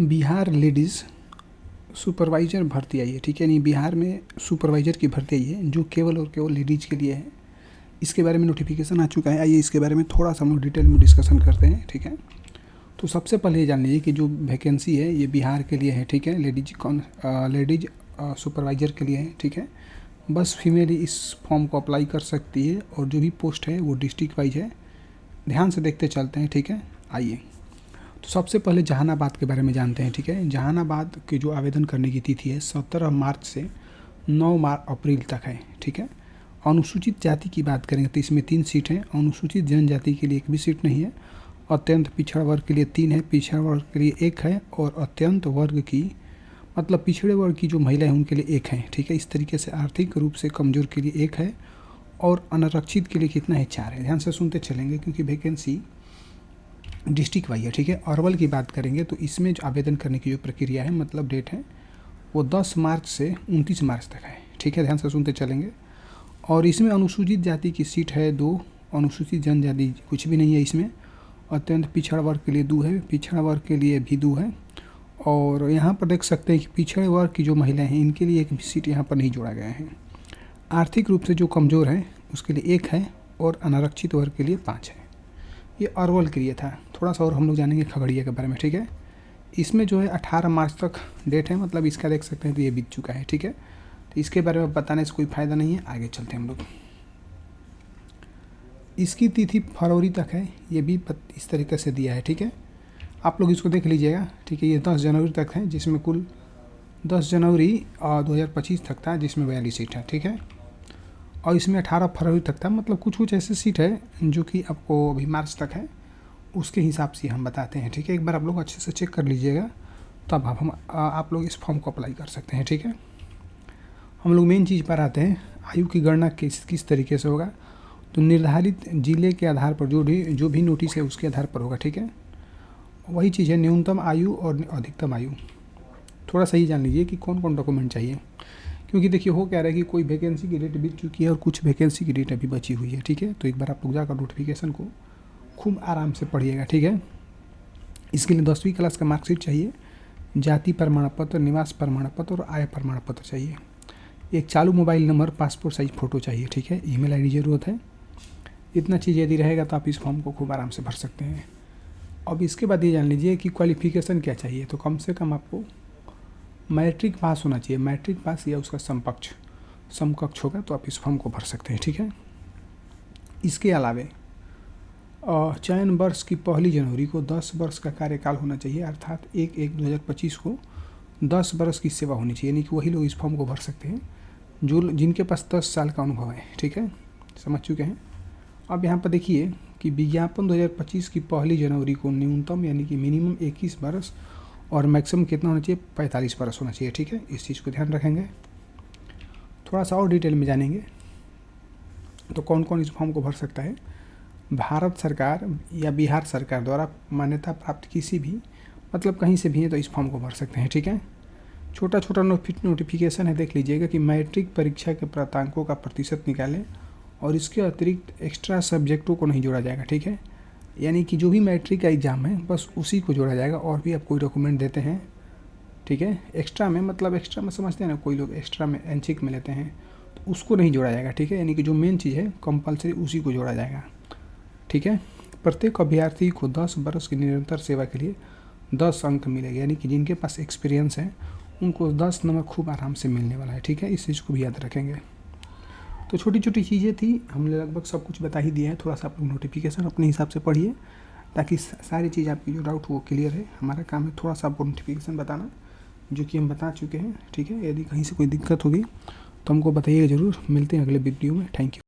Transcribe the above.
Bihar ladies supervisor भर्ती आई है, ठीक है। नहीं, बिहार में सुपरवाइज़र की भर्ती आई है जो केवल और केवल लेडीज़ के लिए है। इसके बारे में नोटिफिकेशन आ चुका है। आइए इसके बारे में थोड़ा सा हम लोग डिटेल में डिस्कशन करते हैं, ठीक है। तो सबसे पहले ये जान लीजिए कि जो वैकेंसी है ये बिहार के लिए है, ठीक है। लेडीज सुपरवाइज़र के लिए है, ठीक है। बस फीमेल इस फॉर्म को अप्लाई कर सकती है और जो भी पोस्ट है वो डिस्ट्रिक्ट वाइज है। ध्यान से देखते चलते हैं, ठीक है। आइए तो सबसे पहले जहानाबाद के बारे में जानते हैं, ठीक है। जहानाबाद के जो आवेदन करने की तिथि है 17 मार्च से 9 अप्रैल तक है, ठीक है। अनुसूचित जाति की बात करेंगे तो इसमें 3 सीट हैं। अनुसूचित जनजाति के लिए एक भी सीट नहीं है। अत्यंत पिछड़ा वर्ग के लिए 3 है, पिछड़ा वर्ग के लिए 1 है और अत्यंत वर्ग की मतलब पिछड़े वर्ग की जो महिला है उनके लिए 1 है, ठीक है। इस तरीके से आर्थिक रूप से कमज़ोर के लिए 1 है और अनारक्षित के लिए कितना है, 4 है। ध्यान से सुनते चलेंगे क्योंकि वैकेंसी डिस्ट्रिक्ट वाइज है, ठीक है। अरवल की बात करेंगे तो इसमें जो आवेदन करने की जो प्रक्रिया है मतलब डेट है वो 10 मार्च से 29 मार्च तक है, ठीक है। ध्यान से सुनते चलेंगे। और इसमें अनुसूचित जाति की सीट है 2, अनुसूचित जनजाति कुछ भी नहीं है इसमें। अत्यंत पिछड़ा वर्ग के लिए 2 है, पिछड़ा वर्ग के लिए भी 2 है। और यहाँ पर देख सकते हैं कि पिछड़े वर्ग की जो महिलाएं हैं इनके लिए एक भी सीट यहाँ पर नहीं जोड़ा गया है। आर्थिक रूप से जो कमज़ोर है उसके लिए 1 है और अनारक्षित वर्ग के लिए 5 है। ये अरवल के लिए था। थोड़ा सा और हम लोग जानेंगे खगड़िया के बारे में, ठीक है। इसमें जो है 18 मार्च तक डेट है, मतलब इसका देख सकते हैं तो ये बीत चुका है, ठीक है। तो इसके बारे में बताने से कोई फ़ायदा नहीं है। आगे चलते हैं हम लोग। इसकी तिथि फरवरी तक है, ये भी इस तरीके से दिया है, ठीक है। आप लोग इसको देख लीजिएगा, ठीक है। ये 10 जनवरी तक है जिसमें कुल 10 जनवरी 2025 तक था जिसमें 42 सीट है, ठीक है। और इसमें 18 फरवरी तक था, मतलब कुछ कुछ ऐसे सीट है जो कि आपको अभी मार्च तक है उसके हिसाब से हम बताते हैं, ठीक है। एक बार आप लोग अच्छे से चेक कर लीजिएगा तब आप लोग इस फॉर्म को अप्लाई कर सकते हैं, ठीक है। हम लोग मेन चीज़ पर आते हैं। आयु की गणना किस तरीके से होगा तो निर्धारित जिले के आधार पर जो भी नोटिस है उसके आधार पर होगा, ठीक है। वही चीज़ है न्यूनतम आयु और अधिकतम आयु। थोड़ा सही जान लीजिए कि कौन कौन डॉक्यूमेंट चाहिए, क्योंकि देखिए हो क्या रहा है कि कोई वैकेंसी की डेट बीत चुकी है और कुछ वैकेंसी की डेट अभी बची हुई है, ठीक है। तो एक बार आप लोग जाकर नोटिफिकेशन को खूब आराम से पढ़िएगा, ठीक है। इसके लिए 10वीं क्लास का मार्कशीट चाहिए, जाति प्रमाण पत्र, निवास प्रमाण पत्र और आय प्रमाण पत्र चाहिए। एक चालू mobile number, passport size photo चाहिए, ठीक है। ईमेल आईडी ज़रूरत है। इतना चीज़ यदि रहेगा तो आप इस फॉर्म को खूब आराम से भर सकते हैं। अब इसके बाद ये जान लीजिए कि क्वालिफ़िकेशन क्या चाहिए। तो कम से कम आपको मैट्रिक पास होना चाहिए, मैट्रिक पास या उसका समकक्ष होगा तो आप इस फॉर्म को भर सकते हैं, ठीक है। इसके अलावे चयन वर्ष की 1 जनवरी को 10 वर्ष का कार्यकाल होना चाहिए, अर्थात 1/1/2025 को 10 वर्ष की सेवा होनी चाहिए, यानी कि वही लोग इस फॉर्म को भर सकते हैं जो जिनके पास 10 साल का अनुभव है, ठीक है। समझ चुके हैं। अब यहाँ पर देखिए कि विज्ञापन 2025 की 1 जनवरी को न्यूनतम यानी कि मिनिमम 21 वर्ष और मैक्सिमम कितना होना चाहिए, 45 वर्ष होना चाहिए, ठीक है। इस चीज़ को ध्यान रखेंगे। थोड़ा सा और डिटेल में जानेंगे तो कौन कौन इस फॉर्म को भर सकता है। भारत सरकार या बिहार सरकार द्वारा मान्यता प्राप्त किसी भी मतलब कहीं से भी है तो इस फॉर्म को भर सकते हैं, ठीक है। छोटा छोटा नोटिफिकेशन है, देख लीजिएगा कि मैट्रिक परीक्षा के प्राप्तांकों का प्रतिशत निकालें और इसके अतिरिक्त एक्स्ट्रा सब्जेक्टों को नहीं जोड़ा जाएगा, ठीक है। यानी कि जो भी मैट्रिक का एग्ज़ाम है बस उसी को जोड़ा जाएगा और भी आप कोई डॉक्यूमेंट देते हैं, ठीक है। एक्स्ट्रा में मतलब एक्स्ट्रा में समझते हैं ना, कोई लोग एक्स्ट्रा में ऐच्छिक में लेते हैं तो उसको नहीं जोड़ा जाएगा, ठीक है। यानी कि जो मेन चीज़ है कंपलसरी उसी को जोड़ा जाएगा, ठीक है। प्रत्येक अभ्यर्थी को 10 वर्ष की निरंतर सेवा के लिए 10 अंक मिलेगा, यानी कि जिनके पास एक्सपीरियंस है उनको 10 नंबर खूब आराम से मिलने वाला है, ठीक है। इस चीज़ को भी याद रखेंगे। तो छोटी छोटी चीज़ें थी, हमने लगभग सब कुछ बता ही दिया है। थोड़ा सा आप नोटिफिकेशन अपने हिसाब से पढ़िए ताकि सारी चीज़ आपकी जो डाउट वो क्लियर है। हमारा काम है थोड़ा सा आपको नोटिफिकेशन बताना जो कि हम बता चुके हैं, ठीक है। यदि कहीं से कोई दिक्कत होगी तो हमको बताइएगा ज़रूर। मिलते हैं अगले वीडियो में। Thank you.